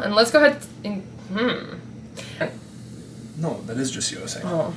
And let's go ahead and, No, that is just USA. Oh.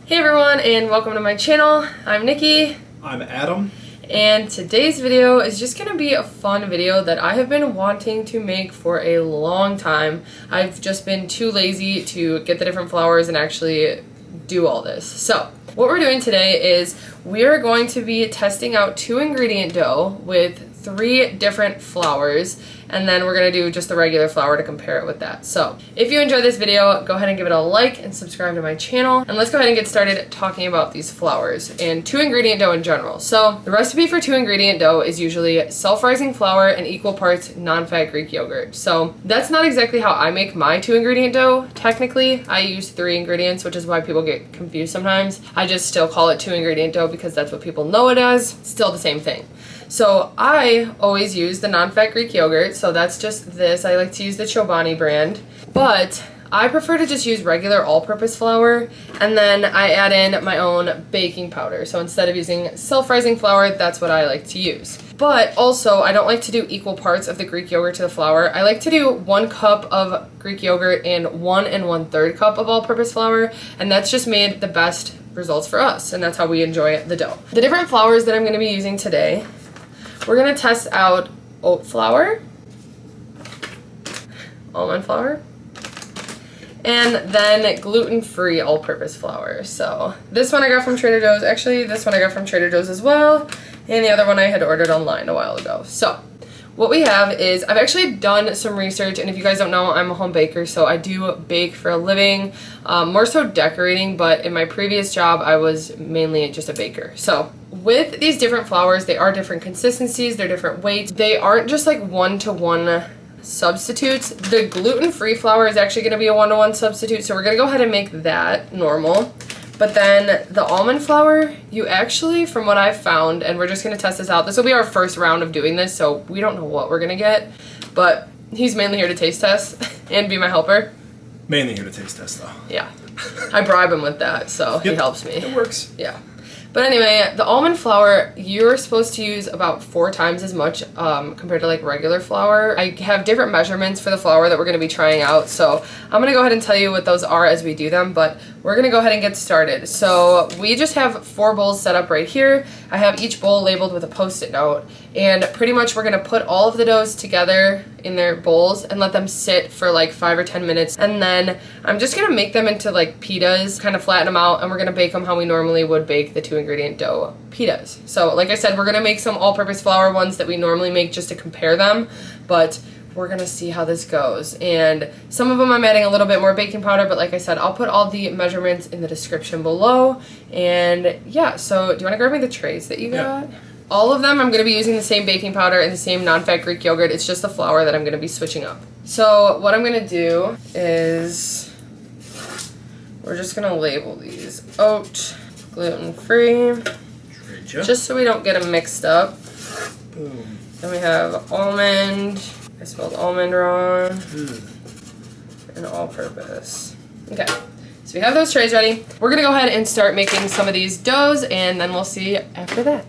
Hey everyone, and welcome to my channel. I'm Nikki. I'm Adam. And today's video is just going to be a fun video that I have been wanting to make for a long time. I've just been too lazy to get the different flours and actually do all this. So what we're doing today is we are going to be testing out 2-ingredient dough with 3 different flours, and then we're going to do just the regular flour to compare it with that. So if you enjoyed this video, go ahead and give it a like and subscribe to my channel, and let's go ahead and get started talking about these flours and 2-ingredient dough in general. So the recipe for 2-ingredient dough is usually self-rising flour and equal parts non-fat Greek yogurt. So that's not exactly how I make my 2-ingredient dough. Technically I use 3 ingredients, which is why people get confused sometimes. I just still call it 2-ingredient dough because that's what people know it as. Still the same thing. So I always use the non-fat Greek yogurt, so that's just this. I like to use the Chobani brand, but I prefer to just use regular all-purpose flour, and then I add in my own baking powder. So instead of using self-rising flour, that's what I like to use. But also, I don't like to do equal parts of the Greek yogurt to the flour. I like to do 1 cup of Greek yogurt and 1 1/3 cup of all-purpose flour, and that's just made the best results for us, and that's how we enjoy the dough. The different flours that I'm going to be using today, we're going to test out oat flour, almond flour, and then gluten-free all-purpose flour. So this one I got from Trader Joe's. Actually, this one I got from Trader Joe's as well, and the other one I had ordered online a while ago. So what we have is, I've actually done some research, and if you guys don't know, I'm a home baker, so I do bake for a living, more so decorating, but in my previous job, I was mainly just a baker. So with these different flours, they are different consistencies, they're different weights. They aren't just like 1-to-1 substitutes. The gluten-free flour is actually going to be a 1-to-1 substitute, so we're going to go ahead and make that normal. But then the almond flour, you actually, from what I've found, and we're just going to test this out. This will be our first round of doing this, so we don't know what we're going to get. But he's mainly here to taste test and be my helper. Mainly here to taste test, though. Yeah. I bribe him with that, so Yep. he helps me. It works. Yeah. But anyway, the almond flour, you're supposed to use about 4 times as much compared to like regular flour. I have different measurements for the flour that we're going to be trying out, so I'm going to go ahead and tell you what those are as we do them, but we're going to go ahead and get started. So we just have 4 bowls set up right here. I have each bowl labeled with a Post-it note, and pretty much we're going to put all of the doughs together in their bowls and let them sit for like 5 or 10 minutes, and then I'm just going to make them into like pitas, kind of flatten them out, and we're going to bake them how we normally would bake the 2-ingredient dough pitas. So like I said, we're going to make some all-purpose flour ones that we normally make just to compare them, but we're going to see how this goes. And some of them I'm adding a little bit more baking powder, but like I said, I'll put all the measurements in the description below. And yeah, so do you want to grab me the trays that you got? Yeah. All of them I'm going to be using the same baking powder and the same non-fat Greek yogurt. It's just the flour that I'm going to be switching up. So what I'm going to do is we're just going to label these oat, gluten-free, just so we don't get them mixed up. Boom. Then we have almond. I spelled almond wrong. And all-purpose. Okay, so we have those trays ready. We're going to go ahead and start making some of these doughs, and then we'll see after that.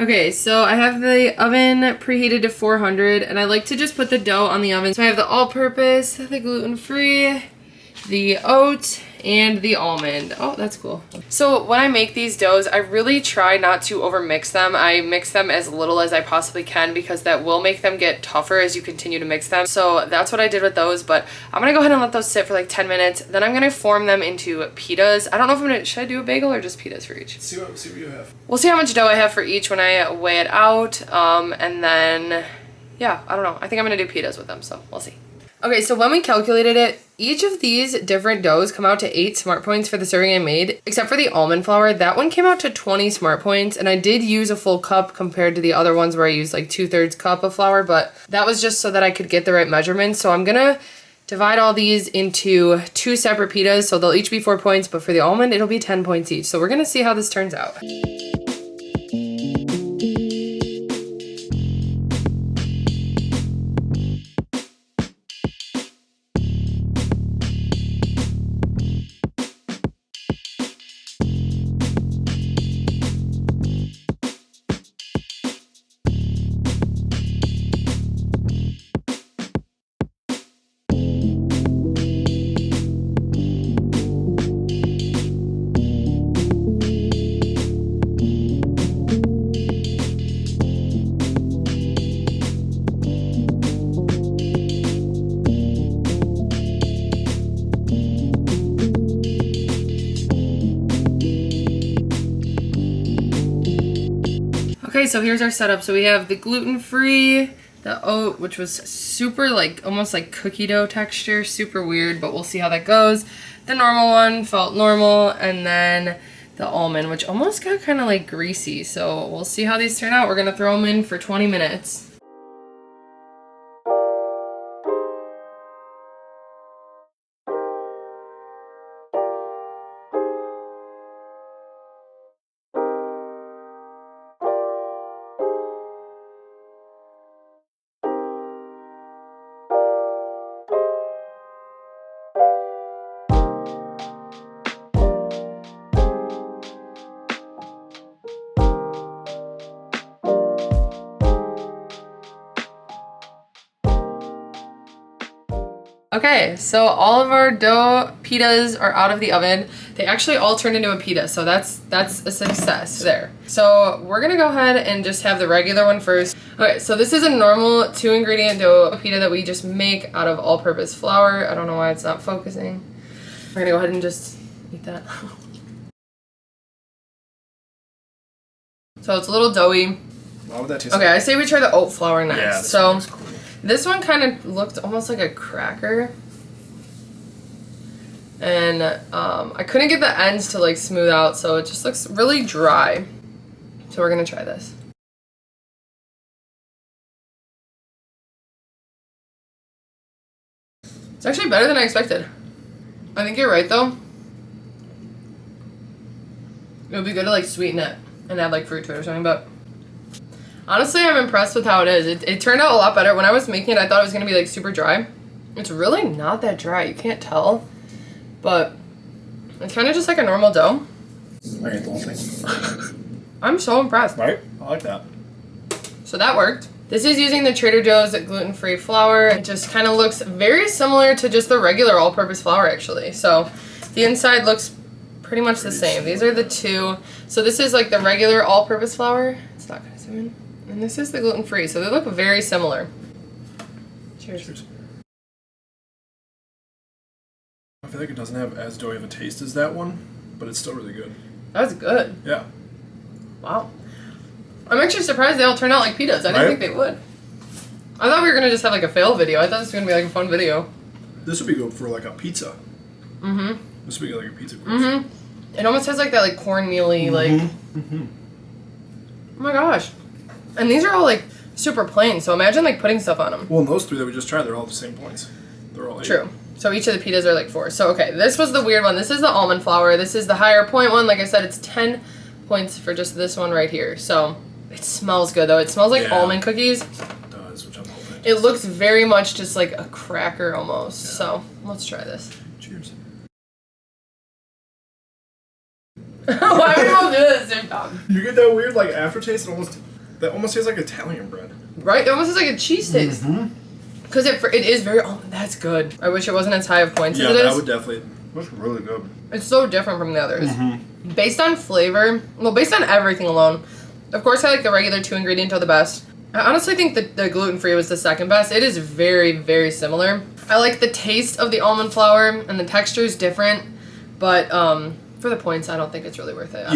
Okay, so I have the oven preheated to 400, and I like to just put the dough on the oven. So I have the all-purpose, the gluten-free, the oat, and the almond. Oh, that's cool. So when I make these doughs, I really try not to over mix them. I mix them as little as I possibly can because that will make them get tougher as you continue to mix them. So that's what I did with those, but I'm gonna go ahead and let those sit for like 10 minutes. Then I'm gonna form them into pitas. I don't know if I'm gonna, should I do a bagel or just pitas for each? See what you have. We'll see how much dough I have for each when I weigh it out. And then, yeah, I don't know. I think I'm gonna do pitas with them, so we'll see. Okay, so when we calculated it, each of these different doughs come out to 8 smart points for the serving I made, except for the almond flour. That one came out to 20 smart points, and I did use a full cup compared to the other ones where I used like 2/3 cup of flour, but that was just so that I could get the right measurements. So I'm gonna divide all these into 2 separate pitas, so they'll each be 4 points, but for the almond, it'll be 10 points each. So we're gonna see how this turns out. Okay, so here's our setup. So we have the gluten-free, the oat, which was super like, almost like cookie dough texture, super weird, but we'll see how that goes. The normal one felt normal, and then the almond, which almost got kind of like greasy. So we'll see how these turn out. We're gonna throw them in for 20 minutes. Okay, so all of our dough pitas are out of the oven. They actually all turned into a pita, so that's a success there. So we're gonna go ahead and just have the regular one first. Okay, so this is a normal 2-ingredient dough pita that we just make out of all-purpose flour. I don't know why it's not focusing. We're gonna go ahead and just eat that. So it's a little doughy. How would that taste? Okay, I say we try the oat flour next. Yeah, so cool. This one kind of looked almost like a cracker. And I couldn't get the ends to like smooth out, so it just looks really dry. So we're gonna try this. It's actually better than I expected. I think you're right though. It would be good to like sweeten it and add like fruit to it or something, but honestly, I'm impressed with how it is. It turned out a lot better. When I was making it, I thought it was going to be like super dry. It's really not that dry. You can't tell. But it's kind of just like a normal dough. I ate the whole thing. I'm so impressed. Right? I like that. So that worked. This is using the Trader Joe's gluten-free flour. It just kind of looks very similar to just the regular all-purpose flour actually. So the inside looks pretty much the same. These are the two. So this is like the regular all-purpose flour. It's not going to zoom in. And this is the gluten-free, so they look very similar. Cheers. I feel like it doesn't have as doughy of a taste as that one, but it's still really good. That's good. Yeah. Wow. I'm actually surprised they all turned out like pitas. I didn't think they would. I thought we were going to just have like a fail video. I thought this was going to be like a fun video. This would be good for like a pizza. Mm-hmm. This would be like a pizza crust. Mm-hmm. It almost has like that like cornmeal-y like... Mm-hmm. Oh my gosh. And these are all like super plain, so imagine like putting stuff on them. Well, and those 3 that we just tried, they're all the same points. They're all 8. True. So each of the pitas are like 4. So okay, this was the weird one. This is the almond flour. This is the higher point one. Like I said, it's 10 points for just this one right here. So it smells good though. It smells like almond cookies. It does, which I'm hoping. It looks very much just like a cracker almost. Yeah. So let's try this. Cheers. Why are we all doing it at the same time? You get that weird like aftertaste and almost That almost tastes like Italian bread. Right? It almost has like a cheese taste. Because it is very... Oh, that's good. I wish it wasn't as high of points as it is. Yeah, that would definitely... That's really good. It's so different from the others. Based on flavor... Well, based on everything alone. Of course, I like the regular 2-ingredient dough the best. I honestly think that the gluten-free was the second best. It is very, very similar. I like the taste of the almond flour, and the texture is different. But for the points, I don't think it's really worth it.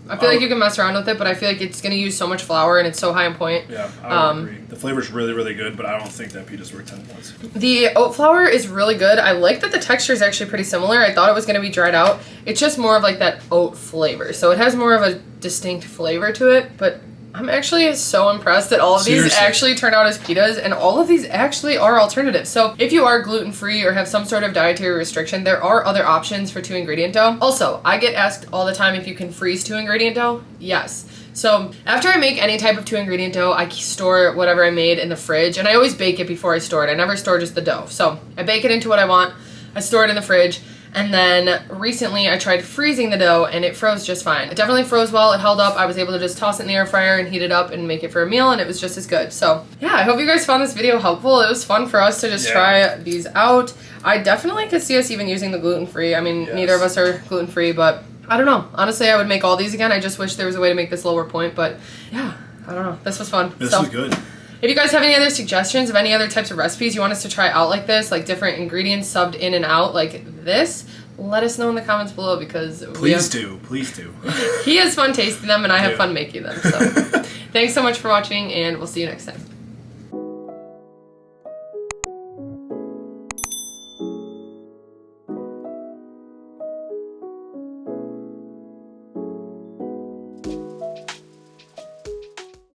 I feel like you can mess around with it, but I feel like it's going to use so much flour, and it's so high in point. Yeah, I would agree. The flavor's really, really good, but I don't think that pita's worth 10 points. The oat flour is really good. I like that the texture is actually pretty similar. I thought it was going to be dried out. It's just more of like that oat flavor. So it has more of a distinct flavor to it, but I'm actually so impressed that all of these actually turn out as pitas, and all of these actually are alternatives. So if you are gluten-free or have some sort of dietary restriction, there are other options for 2-ingredient dough. Also, I get asked all the time if you can freeze 2-ingredient dough. Yes. So after I make any type of 2-ingredient dough, I store whatever I made in the fridge, and I always bake it before I store it. I never store just the dough. So I bake it into what I want, I store it in the fridge, and then recently I tried freezing the dough and it froze just fine. It definitely froze well, it held up. I was able to just toss it in the air fryer and heat it up and make it for a meal, and it was just as good. So yeah, I hope you guys found this video helpful. It was fun for us to just try these out. I definitely could see us even using the gluten-free. I mean, neither of us are gluten-free, but I don't know. Honestly, I would make all these again. I just wish there was a way to make this lower point, but yeah, I don't know. This was fun. This was good. If you guys have any other suggestions of any other types of recipes you want us to try out like this, like different ingredients subbed in and out like this, let us know in the comments below, because please do. He has fun tasting them and I have fun making them. So thanks so much for watching, and we'll see you next time.